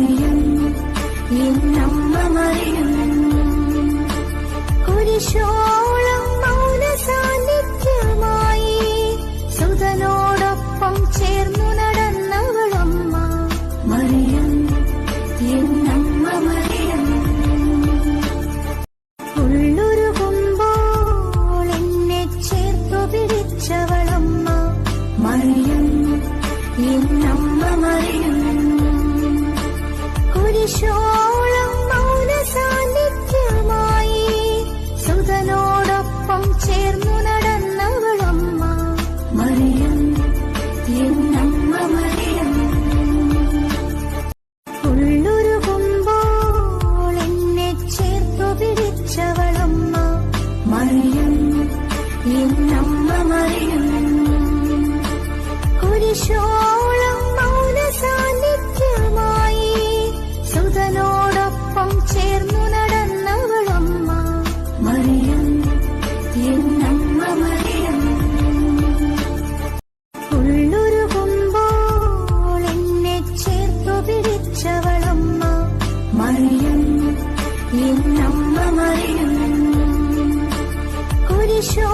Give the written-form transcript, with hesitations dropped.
മറിയം എന്നമ്മ മറിയം കുരിശോളം മൗന സാന്നിധ്യമായി സുതനോടൊപ്പം ചേർന്നു നടന്നവളമ്മ മറിയം എന്നമ്മ മറിയം ഉള്ളുരുകുമ്പോൾ എന്നെ ചേർത്തു പിടിച്ചവളമ്മ മറിയം എന്നമ്മ മറിയം കുരിശോളം മൗന സാന്നിധ്യമായി സുതനോടൊപ്പം ചേർന്നു നടന്നവളമ്മ മറിയം എന്നമ്മ മറിയം ഉള്ളുരുകുമ്പോൾ എന്നെ ചേർത്തു പിടിച്ചവളമ്മ മറിയം എന്നമ്മ മറിയം കുരിശോളം മൗന സാന്നിധ്യമായി സുതനോടൊപ്പം ചേർന്നു നടന്നവളമ്മ മറിയം എന്നമ്മ മറിയം ഉള്ളുരുകുമ്പോൾ എന്നെ ചേർത്തു പിടിച്ചവളമ്മ മറിയം എന്നമ്മ മറിയം കുരിശോ